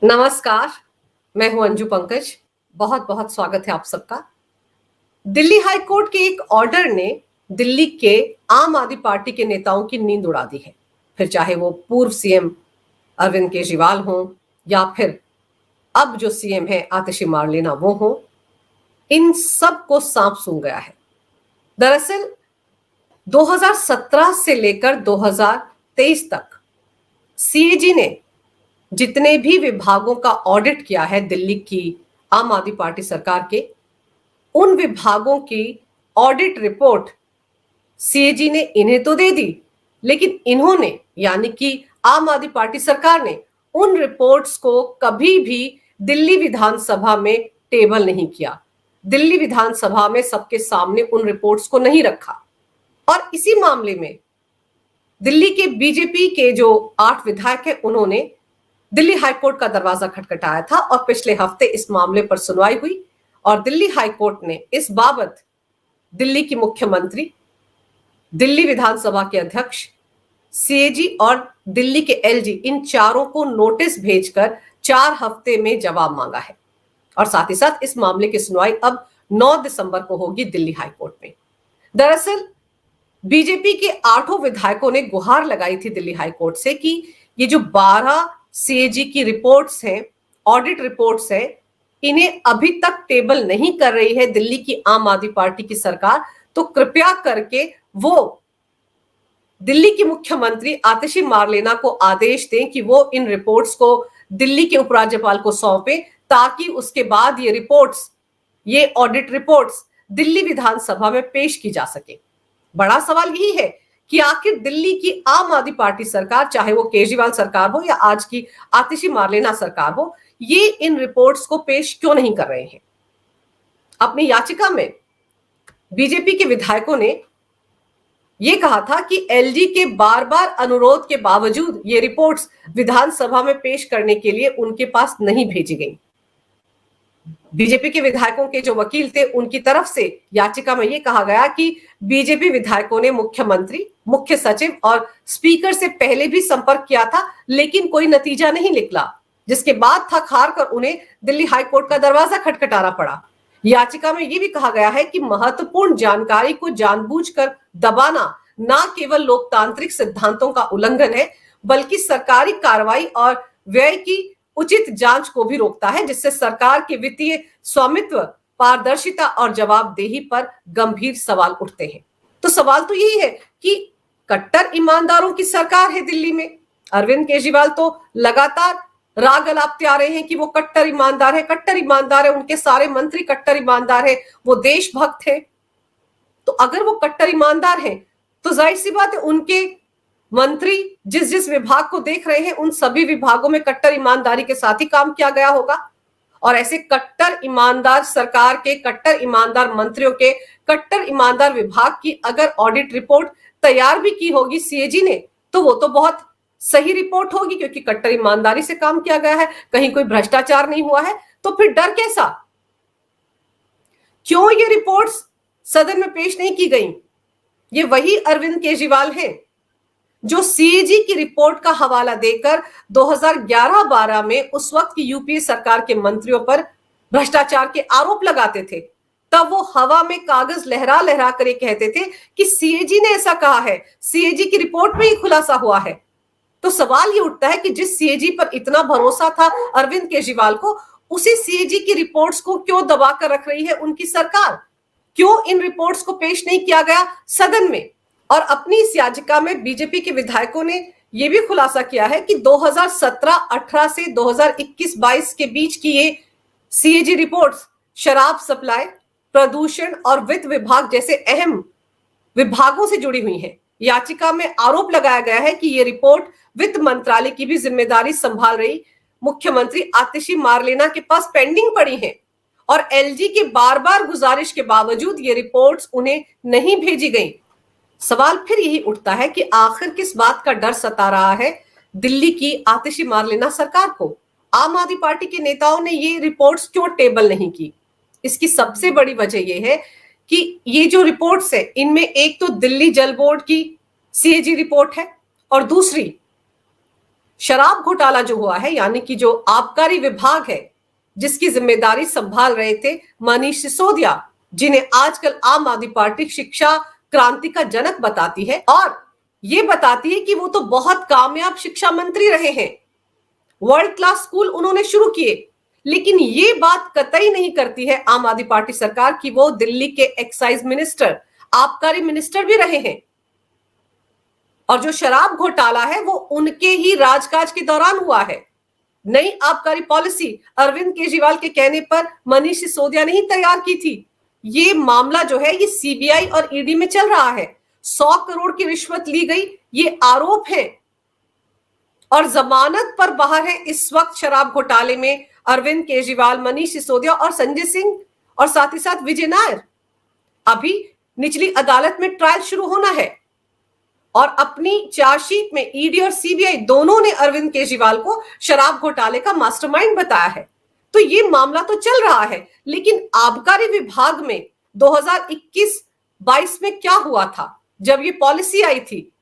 नमस्कार, मैं हूं अंजू पंकज। बहुत बहुत स्वागत है आप सबका। दिल्ली हाई कोर्ट के एक ऑर्डर ने दिल्ली के आम आदमी पार्टी के नेताओं की नींद उड़ा दी है। फिर चाहे वो पूर्व सीएम अरविंद केजरीवाल हों या फिर अब जो सीएम है आतिशी मार्लेना वो हों, इन सब को सांप सूंघ गया है। दरअसल 2017 से लेकर 2023 तक सीएजी ने जितने भी विभागों का ऑडिट किया है दिल्ली की आम आदमी पार्टी सरकार के, उन विभागों की ऑडिट रिपोर्ट सीएजी ने इन्हें तो दे दी, लेकिन इन्होंने यानी कि आम आदमी पार्टी सरकार ने उन रिपोर्ट्स को कभी भी दिल्ली विधानसभा में टेबल नहीं किया। दिल्ली विधानसभा में सबके सामने उन रिपोर्ट्स को नहीं रखा। और इसी मामले में दिल्ली के बीजेपी के जो 8 विधायक हैं, उन्होंने दिल्ली हाईकोर्ट का दरवाजा खटखटाया था और पिछले हफ्ते इस मामले पर सुनवाई हुई और दिल्ली हाईकोर्ट ने इस बाबत दिल्ली की मुख्यमंत्री, दिल्ली विधानसभा के अध्यक्ष, सीएजी और दिल्ली के एलजी, इन चारों को नोटिस भेजकर 4 हफ्ते में जवाब मांगा है। और साथ ही साथ इस मामले की सुनवाई अब 9 दिसंबर को होगी दिल्ली हाईकोर्ट में। दरअसल बीजेपी के 8 विधायकों ने गुहार लगाई थी दिल्ली हाईकोर्ट से कि ये जो 12 सीएजी की रिपोर्ट्स हैं, ऑडिट रिपोर्ट्स हैं, इन्हें अभी तक टेबल नहीं कर रही है दिल्ली की आम आदमी पार्टी की सरकार, तो कृपया करके वो दिल्ली की मुख्यमंत्री आतिशी मार्लेना को आदेश दें कि वो इन रिपोर्ट्स को दिल्ली के उपराज्यपाल को सौंपे, ताकि उसके बाद ये रिपोर्ट्स, ये ऑडिट रिपोर्ट्स दिल्ली विधानसभा में पेश की जा सके। बड़ा सवाल यही है कि आखिर दिल्ली की आम आदमी पार्टी सरकार, चाहे वो केजरीवाल सरकार हो या आज की आतिशी मार्लेना सरकार हो, ये इन रिपोर्ट्स को पेश क्यों नहीं कर रहे हैं। अपनी याचिका में बीजेपी के विधायकों ने यह कहा था कि एलजी के बार बार अनुरोध के बावजूद ये रिपोर्ट्स विधानसभा में पेश करने के लिए उनके पास नहीं भेजी गई। बीजेपी के विधायकों के जो वकील थे, उनकी तरफ से याचिका में यह कहा गया कि बीजेपी विधायकों ने मुख्यमंत्री, मुख्य सचिव और स्पीकर से पहले भी संपर्क किया था, लेकिन कोई नतीजा नहीं निकला, जिसके बाद थक हार कर उन्हें दिल्ली हाईकोर्ट का दरवाजा खटखटाना पड़ा। याचिका में यह भी कहा गया है कि महत्वपूर्ण जानकारी को जानबूझकर दबाना न केवल लोकतांत्रिक सिद्धांतों का उल्लंघन है, बल्कि सरकारी कार्रवाई और व्यय की उचित जांच को भी रोकता है, जिससे सरकार के वित्तीय स्वामित्व, पारदर्शिता और जवाबदेही पर गंभीर सवाल उठते हैं। तो सवाल तो यही है कि कट्टर ईमानदारों की सरकार है दिल्ली में। अरविंद केजरीवाल तो लगातार राग अलापते आ रहे हैं कि वो कट्टर ईमानदार है, कट्टर ईमानदार है, उनके सारे मंत्री कट्टर ईमानदार है, वो देशभक्त है। तो अगर वो कट्टर ईमानदार है तो जाहिर सी बात है उनके मंत्री जिस जिस विभाग को देख रहे हैं, उन सभी विभागों में कट्टर ईमानदारी के साथ ही काम किया गया होगा। और ऐसे कट्टर ईमानदार सरकार के, कट्टर ईमानदार मंत्रियों के, कट्टर ईमानदार विभाग की अगर ऑडिट रिपोर्ट तैयार भी की होगी सीएजी ने, तो वो तो बहुत सही रिपोर्ट होगी, क्योंकि कट्टर ईमानदारी से काम किया गया है, कहीं कोई भ्रष्टाचार नहीं हुआ है। तो फिर डर कैसा? क्यों ये रिपोर्ट्स सदन में पेश नहीं की गई? ये वही अरविंद केजरीवाल हैं जो सीएजी की रिपोर्ट का हवाला देकर 2011-12 में उस वक्त की यूपीए सरकार के मंत्रियों पर भ्रष्टाचार के आरोप लगाते थे। तब वो हवा में कागज लहरा लहरा कर कहते थे कि सीएजी ने ऐसा कहा है, सीएजी की रिपोर्ट में ही खुलासा हुआ है। तो सवाल ये उठता है कि जिस सीएजी पर इतना भरोसा था अरविंद केजरीवाल को, उसी सीएजी की रिपोर्ट्स को क्यों दबा कर रख रही है उनकी सरकार? क्यों इन रिपोर्ट्स को पेश नहीं किया गया सदन में? और अपनी इस याचिका में बीजेपी के विधायकों ने यह भी खुलासा किया है कि 2017-18 से 2021-22 के बीच की ये सीएजी रिपोर्ट्स शराब सप्लाई, प्रदूषण और वित्त विभाग जैसे अहम विभागों से जुड़ी हुई हैं। याचिका में आरोप लगाया गया है कि ये रिपोर्ट वित्त मंत्रालय की भी जिम्मेदारी संभाल रही मुख्यमंत्री आतिशी मार्लेना के पास पेंडिंग पड़ी है, और एलजी के बार बार गुजारिश के बावजूद ये रिपोर्ट्स उन्हें नहीं भेजी गई। सवाल फिर यही उठता है कि आखिर किस बात का डर सता रहा है दिल्ली की आतिशी मार्लेना सरकार को? आम आदमी पार्टी के नेताओं ने ये रिपोर्ट्स क्यों टेबल नहीं की? इसकी सबसे बड़ी वजह यह है कि ये जो रिपोर्ट्स है, इनमें एक तो दिल्ली जल बोर्ड की सीएजी रिपोर्ट है और दूसरी शराब घोटाला जो हुआ है, यानी कि जो आबकारी विभाग है जिसकी जिम्मेदारी संभाल रहे थे मनीष सिसोदिया, जिन्हें आजकल आम आदमी पार्टी शिक्षा क्रांति का जनक बताती है और ये बताती है कि वो तो बहुत कामयाब शिक्षा मंत्री रहे हैं, वर्ल्ड क्लास स्कूल उन्होंने शुरू किए, लेकिन ये बात कतई नहीं करती है आम आदमी पार्टी सरकार कि वो दिल्ली के एक्साइज मिनिस्टर, आबकारी मिनिस्टर भी रहे हैं। और जो शराब घोटाला है वो उनके ही राजकाज के दौरान हुआ है। नई आबकारी पॉलिसी अरविंद केजरीवाल के कहने पर मनीष सिसोदिया ने ही तैयार की थी। ये मामला जो है ये सीबीआई और ईडी में चल रहा है। 100 करोड़ की रिश्वत ली गई, ये आरोप है और जमानत पर बाहर है इस वक्त शराब घोटाले में अरविंद केजरीवाल, मनीष सिसोदिया और संजय सिंह और साथ ही साथ विजय नायर। अभी निचली अदालत में ट्रायल शुरू होना है और अपनी चार्जशीट में ईडी और सीबीआई दोनों ने अरविंद केजरीवाल को शराब घोटाले का मास्टरमाइंड बताया है। तो ये मामला तो चल रहा है, लेकिन आबकारी विभाग में 2021-22 में क्या हुआ था जब ये पॉलिसी आई थी?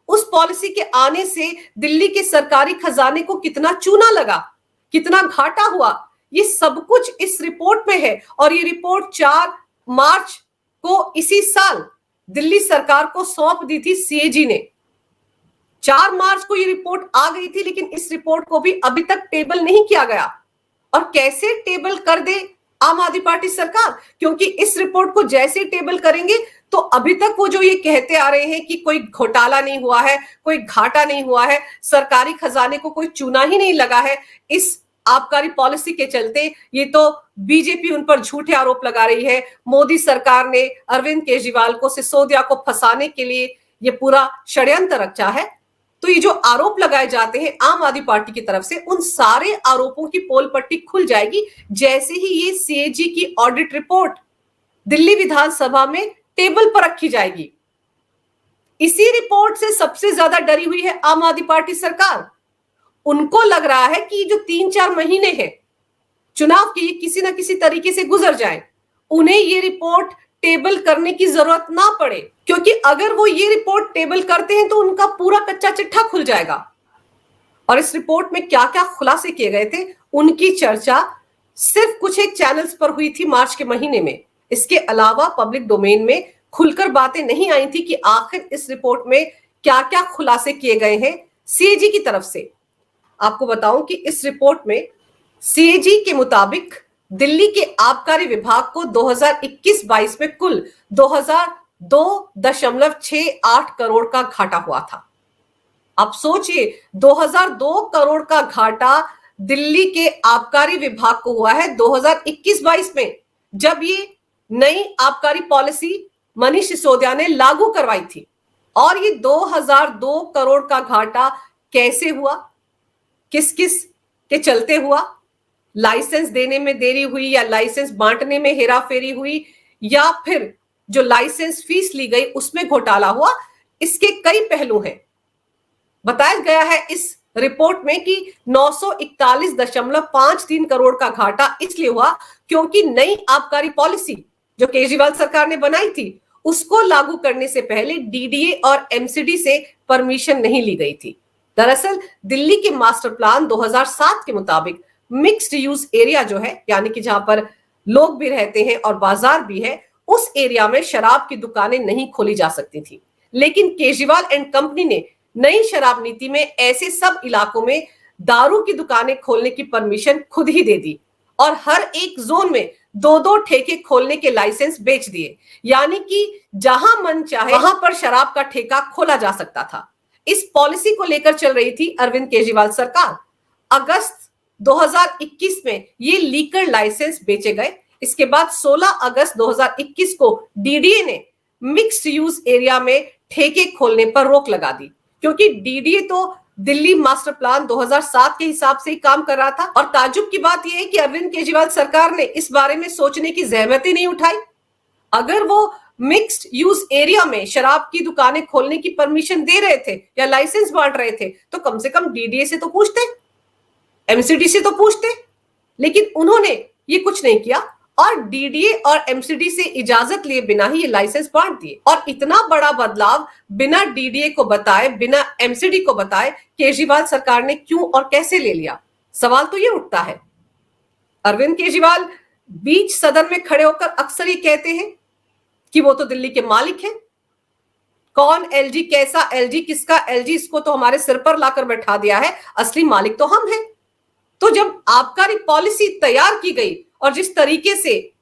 उस पॉलिसी के आने से दिल्ली के सरकारी खजाने को कितना चूना लगा, कितना घाटा हुआ, ये सब कुछ इस रिपोर्ट में है। और ये रिपोर्ट 4 मार्च को इसी साल दिल्ली सरकार को सौंप दी थी सीएजी ने। 4 मार्च को ये रिपोर्ट आ गई थी, लेकिन इस रिपोर्ट को भी अभी तक टेबल नहीं किया गया। और कैसे टेबल कर दे आम आदमी पार्टी सरकार? क्योंकि इस रिपोर्ट को जैसे टेबल करेंगे तो अभी तक वो जो ये कहते आ रहे हैं कि कोई घोटाला नहीं हुआ है, कोई घाटा नहीं हुआ है, सरकारी खजाने को कोई चूना ही नहीं लगा है इस आबकारी पॉलिसी के चलते, ये तो बीजेपी उन पर झूठे आरोप लगा रही है। मोदी सरकार ने अरविंद केजरीवाल को, सिसोदिया को फंसाने के लिए ये पूरा षड्यंत्र रचा है। तो ये जो आरोप लगाए जाते हैं आम आदमी पार्टी की तरफ से, उन सारे आरोपों की पोल पट्टी खुल जाएगी जैसे ही ये सीएजी की ऑडिट रिपोर्ट दिल्ली विधानसभा में टेबल पर रखी जाएगी। इसी रिपोर्ट से सबसे ज्यादा डरी हुई है आम आदमी पार्टी सरकार। उनको लग रहा है कि जो 3-4 महीने हैं चुनाव के, ये किसी ना किसी तरीके से गुजर जाए, उन्हें ये रिपोर्ट टेबल करने की जरूरत ना पड़े, क्योंकि अगर वो ये रिपोर्ट टेबल करते हैं तो उनका पूरा कच्चा चिट्ठा खुल जाएगा। और इस रिपोर्ट में क्या क्या खुलासे किए गए थे उनकी चर्चा सिर्फ कुछ एक चैनल्स पर हुई थी मार्च के महीने में। इसके अलावा पब्लिक डोमेन में खुलकर बातें नहीं आई थी कि आखिर इस रिपोर्ट में क्या क्या खुलासे किए गए हैं सीएजी की तरफ से। आपको बताऊं कि इस रिपोर्ट में सीएजी के मुताबिक दिल्ली के आबकारी विभाग को 2021-22 में कुल 2002.68 करोड़ का घाटा हुआ था। अब सोचिए, 2002 करोड़ का घाटा दिल्ली के आबकारी विभाग को हुआ है 2021-22 में, जब ये नई आबकारी पॉलिसी मनीष सिसोदिया ने लागू करवाई थी। और ये 2002 करोड़ का घाटा कैसे हुआ, किस किस के चलते हुआ? लाइसेंस देने में देरी हुई, या लाइसेंस बांटने में हेराफेरी हुई, या फिर जो लाइसेंस फीस ली गई उसमें घोटाला हुआ? इसके कई पहलू हैं। बताया गया है इस रिपोर्ट में कि 941.53 करोड़ का घाटा इसलिए हुआ क्योंकि नई आबकारी पॉलिसी जो केजरीवाल सरकार ने बनाई थी उसको लागू करने से पहले डीडीए और एमसीडी से परमिशन नहीं ली गई थी। दरअसल दिल्ली के मास्टर प्लान 2007 के मुताबिक मिक्स्ड यूज एरिया जो है, यानी कि जहां पर लोग भी रहते हैं और बाजार भी है, उस एरिया में शराब की दुकानें नहीं खोली जा सकती थी। लेकिन केजरीवाल एंड कंपनी ने नई शराब नीति में ऐसे सब इलाकों में दारू की दुकानें खोलने की परमिशन खुद ही दे दी और हर एक जोन में 2-2 ठेके खोलने के लाइसेंस बेच दिए, यानी कि जहां मन चाहे वहां पर शराब का ठेका खोला जा सकता था। इस पॉलिसी को लेकर चल रही थी अरविंद केजरीवाल सरकार। अगस्त 2021 में ये लीकर लाइसेंस बेचे गए। इसके बाद 16 अगस्त 2021 को डीडीए ने मिक्स्ड यूज एरिया में ठेके खोलने पर रोक लगा दी, क्योंकि डीडीए तो दिल्ली मास्टर प्लान 2007 के हिसाब से ही काम कर रहा था। और ताज्जुब की बात यह है कि अरविंद केजरीवाल सरकार ने इस बारे में सोचने की जहमत ही नहीं उठाई। अगर वो मिक्स्ड यूज एरिया में शराब की दुकानें खोलने की परमिशन दे रहे थे या लाइसेंस बांट रहे थे तो कम से कम डीडीए से तो पूछते, एमसीडी से तो पूछते, लेकिन उन्होंने ये कुछ नहीं किया और डीडीए और एमसीडी से इजाजत लिए बिना ही ये लाइसेंस बांट दिए। और इतना बड़ा बदलाव बिना डीडीए को बताए, बिना एमसीडी को बताए केजरीवाल सरकार ने क्यों और कैसे ले लिया? सवाल तो ये उठता है। अरविंद केजरीवाल बीच सदन में खड़े होकर अक्सर ये कहते हैं कि वो तो दिल्ली के मालिक हैं। कौन एलजी, कैसा एलजी, किसका एलजी, इसको तो हमारे सिर पर लाकर बैठा दिया है, असली मालिक तो हम हैं। तो जब आबकारी पॉलिसी तैयार की गई और जिस तरीके से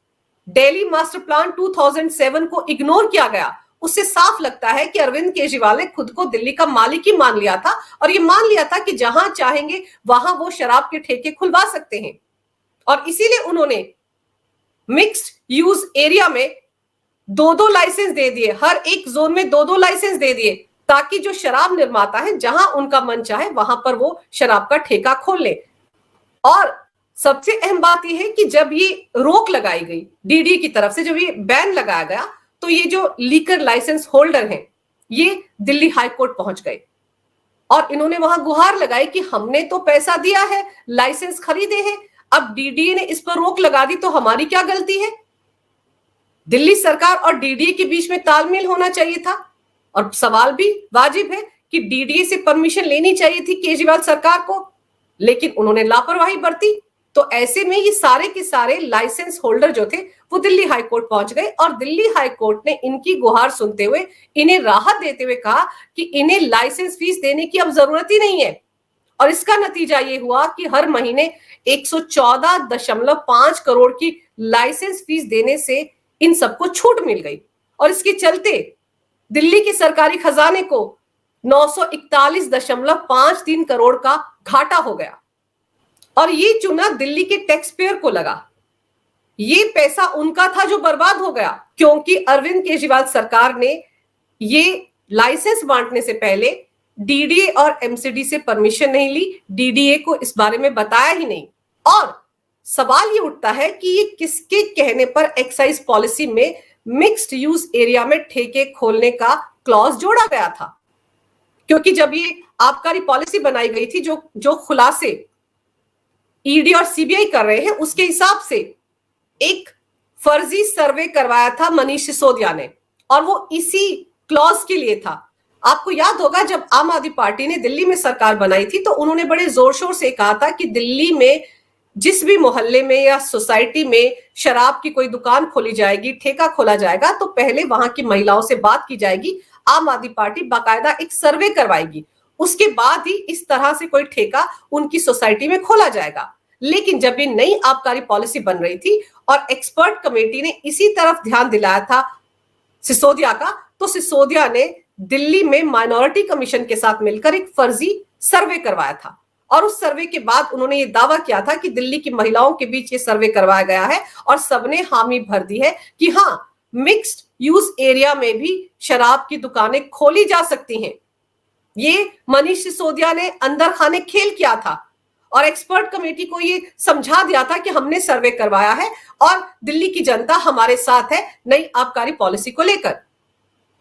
दिल्ली मास्टर प्लान 2007 को इग्नोर किया गया, उससे साफ लगता है कि अरविंद केजरीवाल ने खुद को दिल्ली का मालिक ही मान लिया था और ये मान लिया था कि जहां चाहेंगे वहां वो शराब के ठेके खुलवा सकते हैं। और इसीलिए उन्होंने मिक्स्ड यूज एरिया में 2-2 लाइसेंस दे दिए, हर एक जोन में 2-2 लाइसेंस दे दिए, ताकि जो शराब निर्माता है जहां उनका मन चाहे वहां पर वो शराब का ठेका खोल ले। और सबसे अहम बात यह है कि जब ये रोक लगाई गई डीडी की तरफ से, जब ये बैन लगाया गया, तो ये जो लीकर लाइसेंस होल्डर हैं ये दिल्ली हाई कोर्ट पहुंच गए और इन्होंने वहां गुहार लगाई कि हमने तो पैसा दिया है, लाइसेंस खरीदे हैं, अब डीडीए ने इस पर रोक लगा दी तो हमारी क्या गलती है? दिल्ली सरकार और डीडीए के बीच में तालमेल होना चाहिए था। और सवाल भी वाजिब है कि डीडीए से परमिशन लेनी चाहिए थी केजरीवाल सरकार को, लेकिन उन्होंने लापरवाही बरती। तो ऐसे में ये सारे के सारे लाइसेंस होल्डर जो थे वो दिल्ली हाई कोर्ट पहुंच गए और दिल्ली हाई कोर्ट ने इनकी गुहार सुनते हुए, इन्हें राहत देते हुए कहा कि इन्हें लाइसेंस फीस देने की अब जरूरत ही नहीं है। और इसका नतीजा ये हुआ कि हर महीने 114.5 करोड़ की लाइसेंस फीस देने से इन सबको छूट मिल गई और इसके चलते दिल्ली के सरकारी खजाने को 941.53 करोड़ का घाटा हो गया। और ये चुना दिल्ली के टैक्स पेयर को लगा। ये पैसा उनका था जो बर्बाद हो गया, क्योंकि अरविंद केजरीवाल सरकार ने ये लाइसेंस बांटने से पहले डीडीए और एमसीडी से परमिशन नहीं ली, डीडीए को इस बारे में बताया ही नहीं। और सवाल ये उठता है कि ये किसके कहने पर एक्साइज पॉलिसी में मिक्स्ड यूज एरिया में ठेके खोलने का क्लॉज जोड़ा गया था? क्योंकि जब ये आबकारी पॉलिसी बनाई गई थी, जो खुलासे ईडी और सीबीआई कर रहे हैं, उसके हिसाब से एक फर्जी सर्वे करवाया था मनीष सिसोदिया ने, और वो इसी क्लॉज के लिए था। आपको याद होगा जब आम आदमी पार्टी ने दिल्ली में सरकार बनाई थी तो उन्होंने बड़े जोर शोर से कहा था कि दिल्ली में जिस भी मोहल्ले में या सोसाइटी में शराब की कोई दुकान खोली जाएगी, ठेका खोला जाएगा, तो पहले वहां की महिलाओं से बात की जाएगी, आम आदमी पार्टी बाकायदा एक सर्वे करवाएगी, उसके बाद ही इस तरह से कोई ठेका उनकी सोसाइटी में खोला जाएगा। लेकिन जब ये नई आबकारी पॉलिसी बन रही थी और एक्सपर्ट कमेटी ने इसी तरफ ध्यान दिलाया था सिसोदिया का, तो सिसोदिया ने दिल्ली में माइनॉरिटी कमीशन के साथ मिलकर एक फर्जी सर्वे करवाया था। और उस सर्वे के बाद उन्होंने ये दावा किया था कि दिल्ली की महिलाओं के बीच ये सर्वे करवाया गया है और सबने हामी भर दी है कि हाँ, मिक्स्ड यूज एरिया में भी शराब की दुकानें खोली जा सकती हैं। ये मनीष सिसोदिया ने अंदर खाने खेल किया था और एक्सपर्ट कमेटी को ये समझा दिया था कि हमने सर्वे करवाया है और दिल्ली की जनता हमारे साथ है नई आबकारी पॉलिसी को लेकर।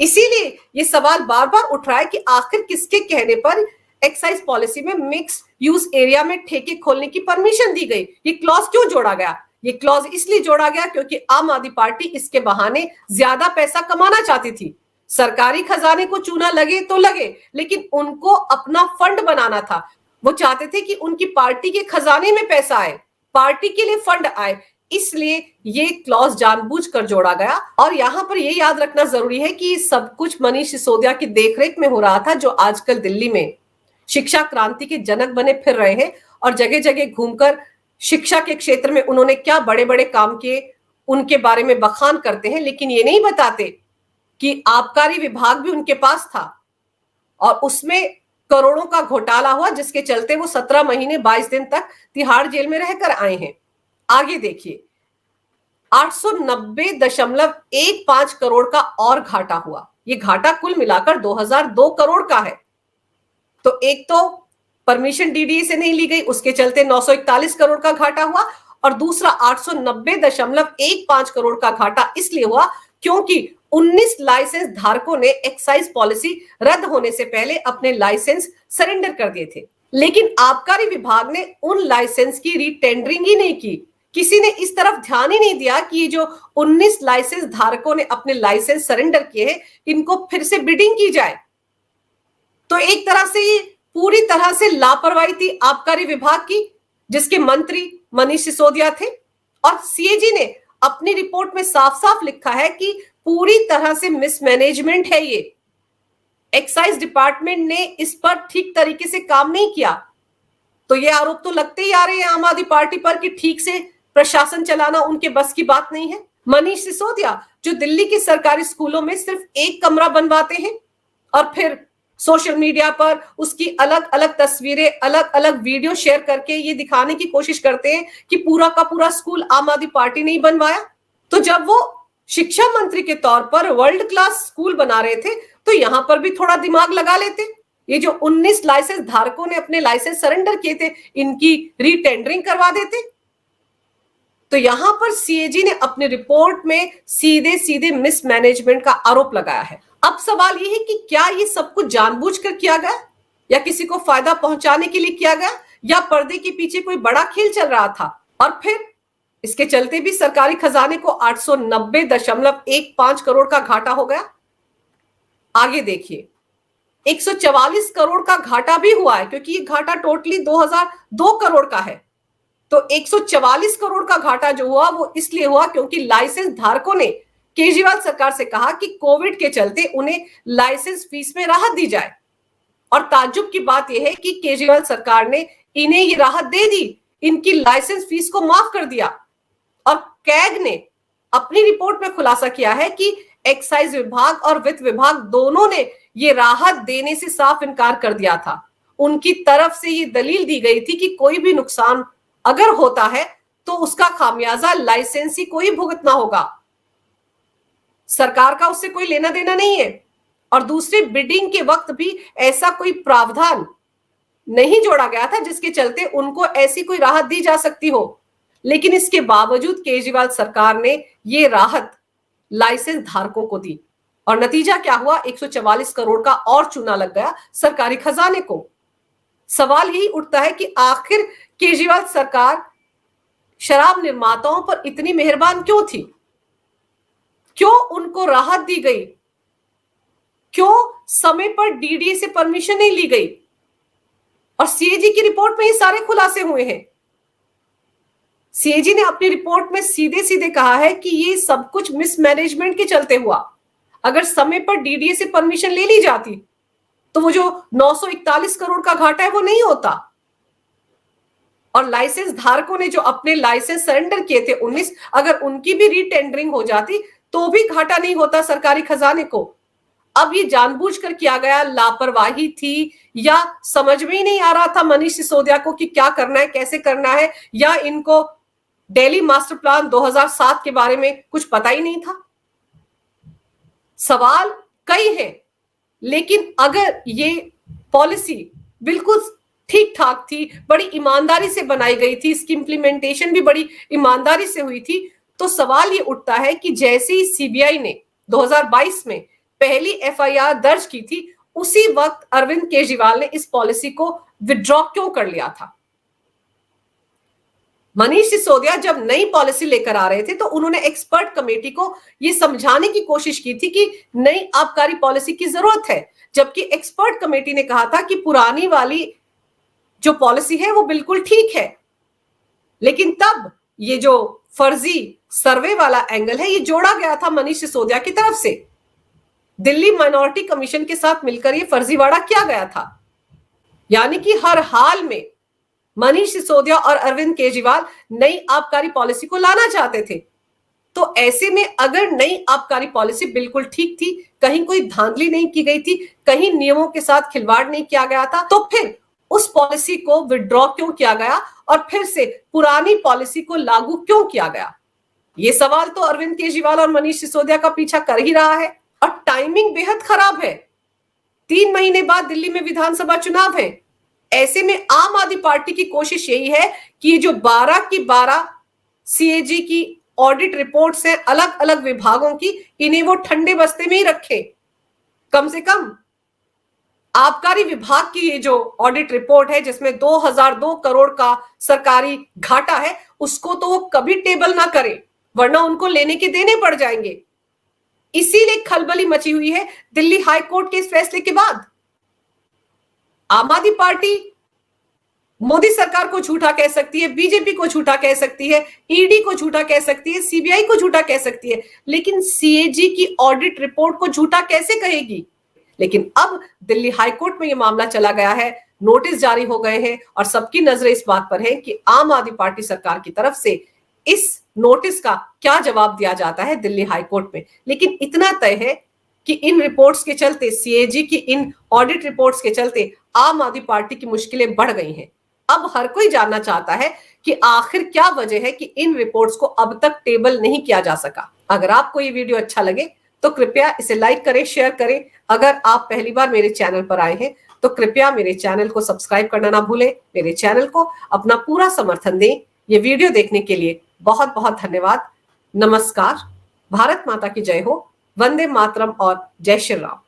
इसीलिए ये सवाल बार बार उठ रहा है कि आखिर किसके कहने पर एक्साइज पॉलिसी में मिक्स यूज एरिया में ठेके खोलने की परमिशन दी गई? ये क्लॉज क्यों जोड़ा गया? ये क्लॉज इसलिए जोड़ा गया क्योंकि आम आदमी पार्टी इसके बहाने ज्यादा पैसा कमाना चाहती थी। सरकारी खजाने को चूना लगे तो लगे, लेकिन उनको अपना फंड बनाना था। वो चाहते थे कि उनकी पार्टी के खजाने में पैसा आए, पार्टी के लिए फंड आए, इसलिए ये क्लॉज जानबूझकर जोड़ा गया। और यहां पर ये याद रखना जरूरी है कि सब कुछ मनीष सिसोदिया की देखरेख में हो रहा था, जो आजकल दिल्ली में शिक्षा क्रांति के जनक बने फिर रहे हैं और जगह जगह घूमकर शिक्षा के क्षेत्र में उन्होंने क्या बड़े बड़े काम किए उनके बारे में बखान करते हैं, लेकिन ये नहीं बताते कि आबकारी विभाग भी उनके पास था और उसमें करोड़ों का घोटाला हुआ, जिसके चलते वो 17 महीने 22 दिन तक तिहाड़ जेल में रहकर आए हैं। आगे देखिए, 890.15 करोड़ का और घाटा हुआ। ये घाटा कुल मिलाकर 2002 करोड़ का है। तो एक तो परमिशन डीडीए से नहीं ली गई, उसके चलते 941 करोड़ का घाटा हुआ, और दूसरा 890.15 करोड़ का घाटा इसलिए हुआ क्योंकि 19 लाइसेंस धारकों ने एक्साइज पॉलिसी रद्द होने से पहले अपने लाइसेंस सरेंडर कर दिए थे। लेकिन आबकारी विभाग ने उन लाइसेंस की रीटेंडरिंग ही नहीं की किसी ने इस तरफ ध्यान ही नहीं दिया कि ये जो 19 लाइसेंस धारकों ने अपने लाइसेंस सरेंडर किए हैं, इनको फिर से बिडिंग की जाए। तो एक तरह से ये पूरी तरह से लापरवाही थी आबकारी विभाग की, जिसके मंत्री मनीष सिसोदिया थे। और सीएजी ने अपनी रिपोर्ट में साफ साफ लिखा है कि पूरी तरह से मिसमैनेजमेंट है ये। एक्साइज डिपार्टमेंट ने इस पर ठीक तरीके से काम नहीं किया। तो ये आरोप तो लगते ही आ रहे हैं आम आदमी पार्टी पर कि ठीक से प्रशासन चलाना उनके बस की बात नहीं है। मनीष सिसोदिया जो दिल्ली के सरकारी स्कूलों में सिर्फ एक कमरा बनवाते हैं और फिर सोशल मीडिया पर उसकी अलग अलग तस्वीरें, अलग अलग वीडियो शेयर करके ये दिखाने की कोशिश करते हैं कि पूरा का पूरा स्कूल आम आदमी पार्टी ने ही बनवाया। तो जब वो शिक्षा मंत्री के तौर पर वर्ल्ड क्लास स्कूल बना रहे थे तो यहां पर भी थोड़ा दिमाग लगा लेते। ये जो 19 लाइसेंस धारकों ने अपने लाइसेंस सरेंडर किए थे, इनकी रीटेंडरिंग करवा देते। तो यहां पर सीएजी ने अपनी रिपोर्ट में सीधे सीधे मिसमैनेजमेंट का आरोप लगाया है। अब सवाल यह है कि क्या ये सब कुछ जानबूझकर किया गया या किसी को फायदा पहुंचाने के लिए किया गया या पर्दे के पीछे कोई बड़ा खेल चल रहा था और फिर इसके चलते भी सरकारी खजाने को 890.15 करोड़ का घाटा हो गया। आगे देखिए, 144 करोड़ का घाटा भी हुआ है क्योंकि ये घाटा टोटली 2002 करोड़ का है। तो 144 करोड़ का घाटा जो हुआ वो इसलिए हुआ क्योंकि लाइसेंस धारकों ने केजरीवाल सरकार से कहा कि कोविड के चलते उन्हें लाइसेंस फीस में राहत दी जाए। और ताज्जुब की बात यह है कि केजरीवाल सरकार ने इन्हें ये राहत दे दी, इनकी लाइसेंस फीस को माफ कर दिया। और कैग ने अपनी रिपोर्ट में खुलासा किया है कि एक्साइज विभाग और वित्त विभाग दोनों ने ये राहत देने से साफ इनकार कर दिया था। उनकी तरफ से ये दलील दी गई थी कि कोई भी नुकसान अगर होता है तो उसका खामियाजा लाइसेंसी को ही भुगतना होगा, सरकार का उससे कोई लेना देना नहीं है। और दूसरे बिडिंग के वक्त भी ऐसा कोई प्रावधान नहीं जोड़ा गया था जिसके चलते उनको ऐसी कोई राहत दी जा सकती हो। लेकिन इसके बावजूद केजरीवाल सरकार ने ये राहत लाइसेंस धारकों को दी और नतीजा क्या हुआ, 144 करोड़ का और चूना लग गया सरकारी खजाने को। सवाल यही उठता है कि आखिर केजरीवाल सरकार शराब निर्माताओं पर इतनी मेहरबान क्यों थी, क्यों उनको राहत दी गई, क्यों समय पर डीडीए से परमिशन नहीं ली गई। और सीएजी की रिपोर्ट में ये सारे खुलासे हुए हैं। सीएजी ने अपनी रिपोर्ट में सीधे सीधे कहा है कि ये सब कुछ मिसमैनेजमेंट के चलते हुआ। अगर समय पर डीडीए से परमिशन ले ली जाती तो वो जो 941 करोड़ का घाटा है वो नहीं होता। और लाइसेंस धारकों ने जो अपने लाइसेंस सरेंडर किए थे 19, अगर उनकी भी रीटेंडरिंग हो जाती तो भी घाटा नहीं होता सरकारी खजाने को। अब ये जानबूझकर किया गया लापरवाही थी या समझ में ही नहीं आ रहा था मनीष सिसोदिया को कि क्या करना है, कैसे करना है, या इनको दिल्ली मास्टर प्लान 2007 के बारे में कुछ पता ही नहीं था। सवाल कई हैं, लेकिन अगर ये पॉलिसी बिल्कुल ठीक ठाक थी, बड़ी ईमानदारी से बनाई गई थी, इसकी इंप्लीमेंटेशन भी बड़ी ईमानदारी से हुई थी, तो सवाल ये उठता है कि जैसे ही सीबीआई ने 2022 में पहली एफआईआर दर्ज की थी, उसी वक्त अरविंद केजरीवाल ने इस पॉलिसी को विड्रॉ क्यों कर लिया था। मनीष सिसोदिया जब नई पॉलिसी लेकर आ रहे थे तो उन्होंने एक्सपर्ट कमेटी को यह समझाने की कोशिश की थी कि नई आबकारी पॉलिसी की जरूरत है, जबकि एक्सपर्ट कमेटी ने कहा था कि पुरानी वाली जो पॉलिसी है वो बिल्कुल ठीक है। लेकिन तब ये जो फर्जी सर्वे वाला एंगल है ये जोड़ा गया था मनीष सिसोदिया की तरफ से। दिल्ली माइनॉरिटी कमीशन के साथ मिलकर ये फर्जीवाड़ा किया गया था। यानी कि हर हाल में मनीष सिसोदिया और अरविंद केजरीवाल नई आबकारी पॉलिसी को लाना चाहते थे। तो ऐसे में अगर नई आबकारी पॉलिसी बिल्कुल ठीक थी, कहीं कोई धांधली नहीं की गई थी, कहीं नियमों के साथ खिलवाड़ नहीं किया गया था, तो फिर उस पॉलिसी को विड्रॉ क्यों किया गया और फिर से पुरानी पॉलिसी को लागू क्यों किया गया। ये सवाल तो अरविंद केजरीवाल और मनीष सिसोदिया का पीछा कर ही रहा है। और टाइमिंग बेहद खराब है, 3 महीने बाद दिल्ली में विधानसभा चुनाव है। ऐसे में आम आदमी पार्टी की कोशिश यही है कि ये जो 12 की 12 सीएजी की ऑडिट रिपोर्ट्स हैं अलग अलग विभागों की, इन्हें वो ठंडे बस्ते में ही रखे। कम से कम आबकारी विभाग की ये जो ऑडिट रिपोर्ट है जिसमें 2002 करोड़ का सरकारी घाटा है, उसको तो वो कभी टेबल ना करें, वरना उनको लेने के देने पड़ जाएंगे। इसीलिए खलबली मची हुई है दिल्ली हाई कोर्ट के इस फैसले के बाद। आम आदमी पार्टी मोदी सरकार को झूठा कह सकती है, बीजेपी को झूठा कह सकती है, ईडी को झूठा कह सकती है, सीबीआई को झूठा कह सकती है, लेकिन सीएजी की ऑडिट रिपोर्ट को झूठा कैसे कहेगी? लेकिन अब दिल्ली हाईकोर्ट में यह मामला चला गया है, नोटिस जारी हो गए हैं और सबकी नजरें इस बात पर है कि आम आदमी पार्टी सरकार की तरफ से इस नोटिस का क्या जवाब दिया जाता है दिल्ली हाईकोर्ट में। लेकिन इतना तय है कि इन रिपोर्ट्स के चलते, सीएजी की इन ऑडिट रिपोर्ट्स के चलते आम आदमी पार्टी की मुश्किलें बढ़ गई हैं। अब हर कोई जानना चाहता है कि आखिर क्या वजह है कि इन रिपोर्ट्स को अब तक टेबल नहीं किया जा सका। अगर आपको ये वीडियो अच्छा लगे तो कृपया इसे लाइक करें, शेयर करें। अगर आप पहली बार मेरे चैनल पर आए हैं तो कृपया मेरे चैनल को सब्सक्राइब करना ना भूलें। मेरे चैनल को अपना पूरा समर्थन दें। ये वीडियो देखने के लिए बहुत बहुत धन्यवाद। नमस्कार। भारत माता की जय हो। वंदे मातरम और जय श्री राम।